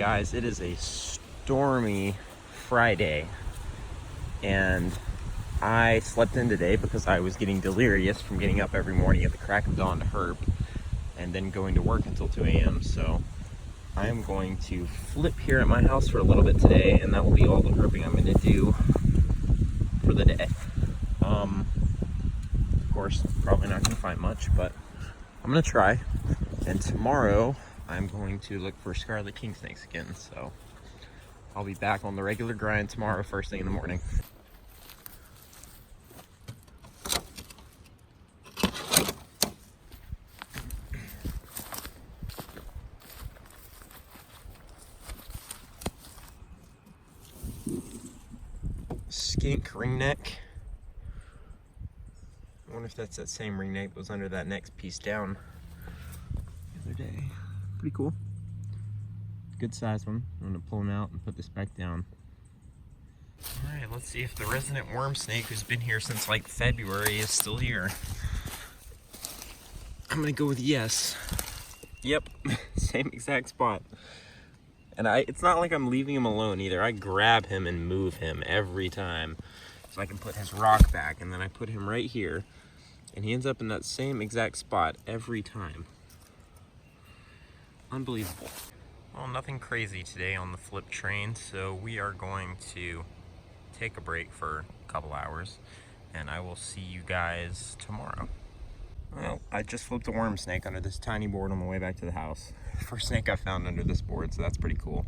Guys, it is a stormy Friday, and I slept in today because I was getting delirious from getting up every morning at the crack of dawn to herp and then going to work until 2 a.m. So I am going to flip here at my house for a little bit today, and that will be all the herping I'm going to do for the day. Of course, probably not going to find much, but I'm going to try. And tomorrow I'm going to look for Scarlet Kingsnakes again, so I'll be back on the regular grind tomorrow first thing in the morning. Skink ringneck. I wonder if that's that same ringneck that was under that next piece down the other day. Pretty cool. Good size one. I'm gonna pull him out and put this back down. All right, let's see if the resident worm snake, who's been here since like February, is still here. I'm gonna go with yes. Yep, same exact spot. And it's not like I'm leaving him alone either. I grab him and move him every time so I can put his rock back, and then I put him right here, and he ends up in that same exact spot every time. Unbelievable. Well, nothing crazy today on the flip train, so we are going to take a break for a couple hours, and I will see you guys tomorrow. Well, I just flipped a worm snake under this tiny board on the way back to the house. First snake I found under this board, so that's pretty cool.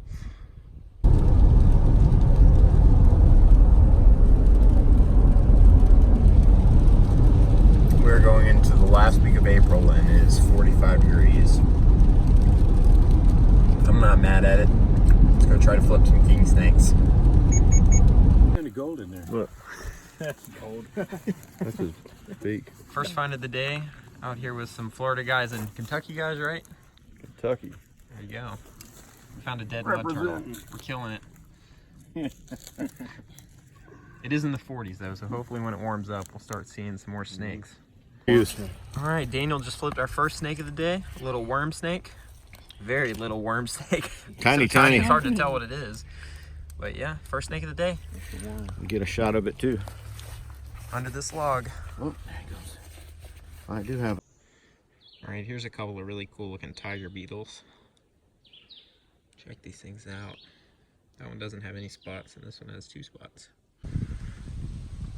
We're going into the last week of April and it is 45 degrees. I'm not mad at it. Let's go try to flip some king snakes. Kind of gold in there. Look. That's gold. That's his beak. First find of the day out here with some Florida guys and Kentucky guys, right? Kentucky. There you go. We found a dead mud turtle. We're killing it. It is in the 40s though, so hopefully when it warms up, we'll start seeing some more snakes. All right, Daniel just flipped our first snake of the day, a little worm snake. Very little worm snake. Tiny, tiny. It's hard to tell what it is. But yeah, first snake of the day. We get a shot of it too. Under this log. Oh, there it goes. I do have. All right, here's a couple of really cool looking tiger beetles. Check these things out. That one doesn't have any spots, and this one has 2 spots.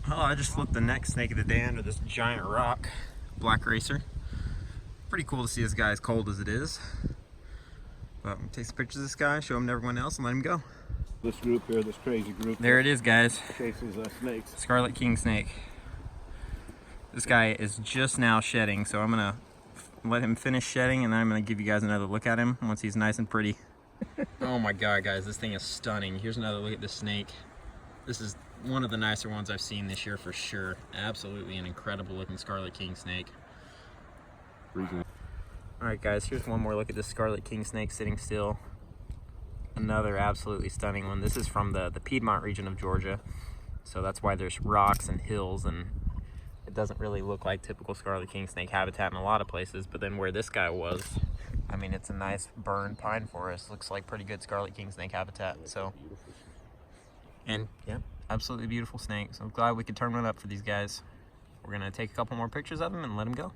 Oh, I just flipped the next snake of the day under this giant rock, black racer. Pretty cool to see this guy as cold as it is. But I'm gonna take some pictures of this guy, show him to everyone else, and let him go. This group here, this crazy group. There it is, guys. Chases snakes. Scarlet Kingsnake. This guy is just now shedding, so I'm gonna let him finish shedding, and then I'm gonna give you guys another look at him once he's nice and pretty. Oh my god, guys, this thing is stunning. Here's another look at this snake. This is one of the nicer ones I've seen this year for sure. Absolutely an incredible looking Scarlet Kingsnake. Alright guys, here's one more look at this Scarlet Kingsnake sitting still. Another absolutely stunning one. This is from the Piedmont region of Georgia, so that's why there's rocks and hills, and it doesn't really look like typical Scarlet Kingsnake habitat in a lot of places. But then where this guy was, I mean, it's a nice burned pine forest. Looks like pretty good Scarlet Kingsnake habitat. So, and yeah, absolutely beautiful snake. So I'm glad we could turn one up for these guys. We're gonna take a couple more pictures of them and let them go.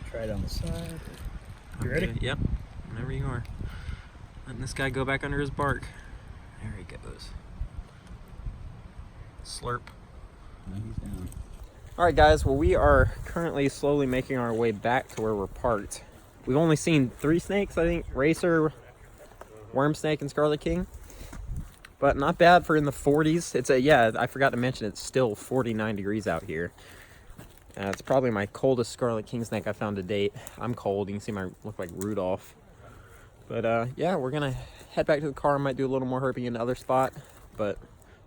Try it on the side. You ready? Okay, yep, whenever you are. Letting this guy go back under his bark. There he goes. Slurp. No, he's down. All right, guys, well, we are currently slowly making our way back to where we're parked. We've only seen 3 snakes, I think. Racer, worm snake, and Scarlet King. But not bad for in the 40s. It's yeah, I forgot to mention it's still 49 degrees out here. It's probably my coldest Scarlet Kingsnake I found to date. I'm cold. You can see my look like Rudolph. But yeah, we're gonna head back to the car. I might do a little more herping in another spot, but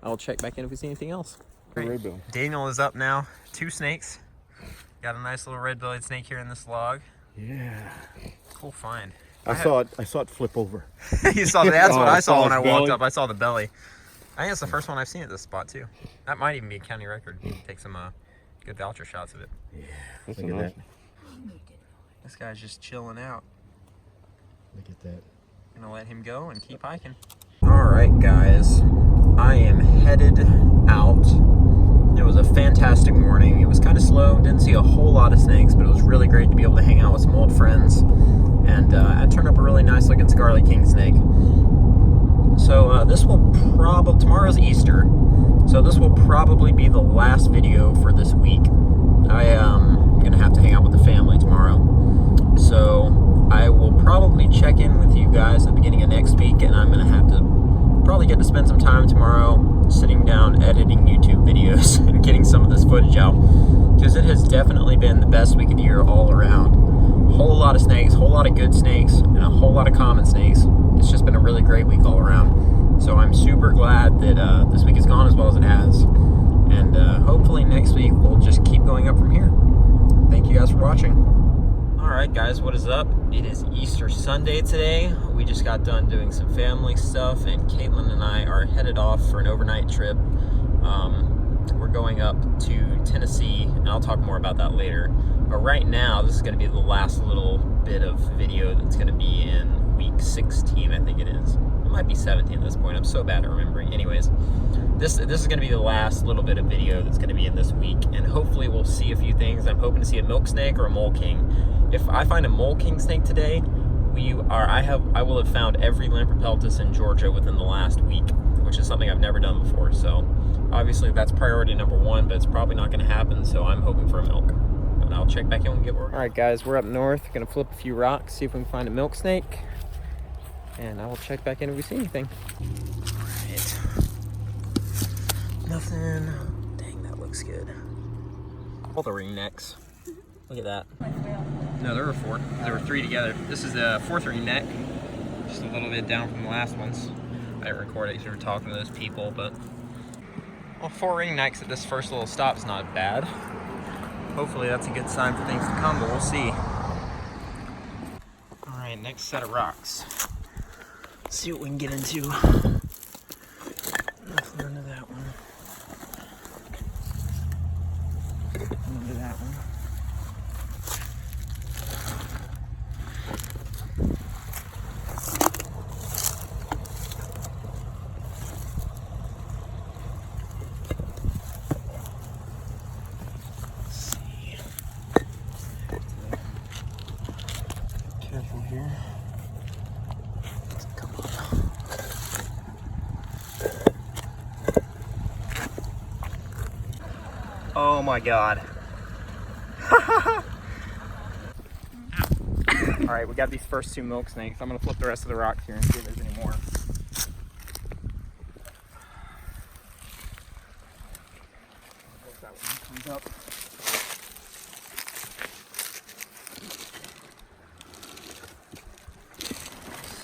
I'll check back in if we see anything else. Right. Daniel is up now. 2 snakes. Got a nice little red-bellied snake here in this log. Yeah. Cool find. I saw it flip over. You saw that's what I saw when I walked belly. up. I saw the belly. I think it's the first one I've seen at this spot too. That might even be a county record. Take some good voucher shots of it. Yeah, look at that. This guy's just chilling out. Look at that. Gonna let him go and keep hiking. Alright guys, I am headed out. It was a fantastic morning. It was kind of slow, didn't see a whole lot of snakes, but it was really great to be able to hang out with some old friends. And I turned up a really nice looking Scarlet Kingsnake. So this will probably, tomorrow's Easter, so this will probably be the last video for this week. I am gonna have to hang out with the family tomorrow. So I will probably check in with you guys at the beginning of next week, and I'm gonna have to probably get to spend some time tomorrow sitting down editing YouTube videos and getting some of this footage out, because it has definitely been the best week of the year all around. Whole lot of snakes, whole lot of good snakes, and a whole lot of common snakes. It's just been a really great week all around. So I'm super glad that this week has gone as well as it has. And hopefully next week we'll just keep going up from here. Thank you guys for watching. Alright guys, what is up? It is Easter Sunday today. We just got done doing some family stuff, and Caitlin and I are headed off for an overnight trip. We're going up to Tennessee, and I'll talk more about that later. But right now, this is going to be the last little bit of video that's going to be in week 16, I think it is. It might be 17 at this point. I'm so bad at remembering. Anyways, this is going to be the last little bit of video that's going to be in this week, and hopefully we'll see a few things. I'm hoping to see a Milksnake or a Mole King. If I find a Mole King snake today, I will have found every Lampropeltis in Georgia within the last week, which is something I've never done before. So obviously that's priority number one, but it's probably not going to happen. So I'm hoping for a milk. But I'll check back in when we get work. All right, guys, we're up north. Gonna flip a few rocks, see if we can find a Milksnake, and I will check back in if we see anything. All right. Nothing. Dang, that looks good. All the ring necks. Look at that. No, there were 4. There were 3 together. This is the 4th ring neck. Just a little bit down from the last ones. I didn't record it because we were talking to those people, but well, 4 ring necks at this first little stop is not bad. Hopefully that's a good sign for things to come, but we'll see. All right, next set of rocks. Let's see what we can get into. Nothing under that one. Nothing under that one. Careful here. Come on. Oh my god. Alright, we got these first 2 Milksnakes. I'm gonna flip the rest of the rocks here and see if there's any more. Hope that one comes up.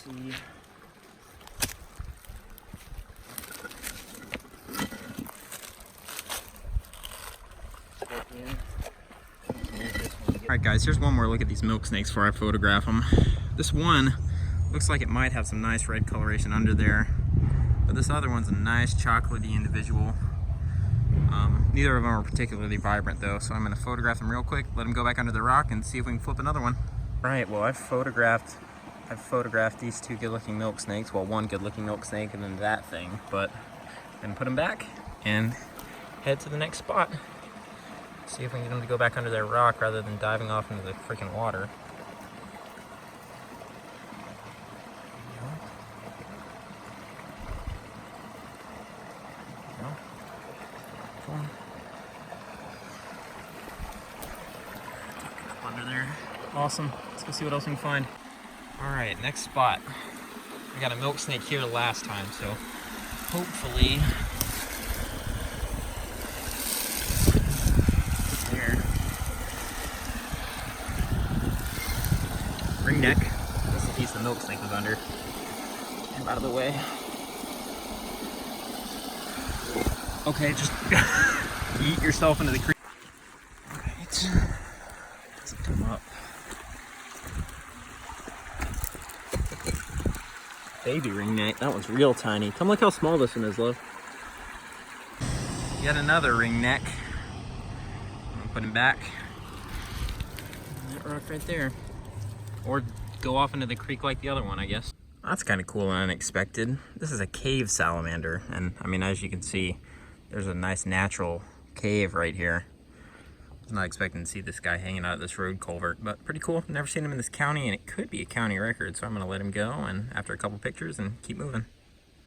See. Alright guys, here's one more look at these Milksnakes before I photograph them. This one looks like it might have some nice red coloration under there, but this other one's a nice chocolatey individual. Neither of them are particularly vibrant though, so I'm going to photograph them real quick, let them go back under the rock, and see if we can flip another one. Alright, well I've photographed these 2 good-looking Milksnakes. Well, one good-looking Milksnake and then that thing, but then put them back and head to the next spot. See if we can get them to go back under their rock rather than diving off into the freaking water. Come on. Up under there. Awesome. Let's go see what else we can find. Alright, next spot. We got a Milksnake here last time, so hopefully there. Ring neck. That's the piece the Milksnake was under. Get him out of the way. Okay, just yeet yourself into the creek. Alright. Doesn't come up. Baby ringneck. That one's real tiny. Come look how small this one is, love. Yet another ringneck. I'm gonna put him back. That rock right there. Or go off into the creek like the other one, I guess. That's kind of cool and unexpected. This is a cave salamander, and I mean, as you can see, there's a nice natural cave right here. I was not expecting to see this guy hanging out at this road culvert, but pretty cool. Never seen him in this county, and it could be a county record, so I'm gonna let him go, and after a couple pictures, and keep moving.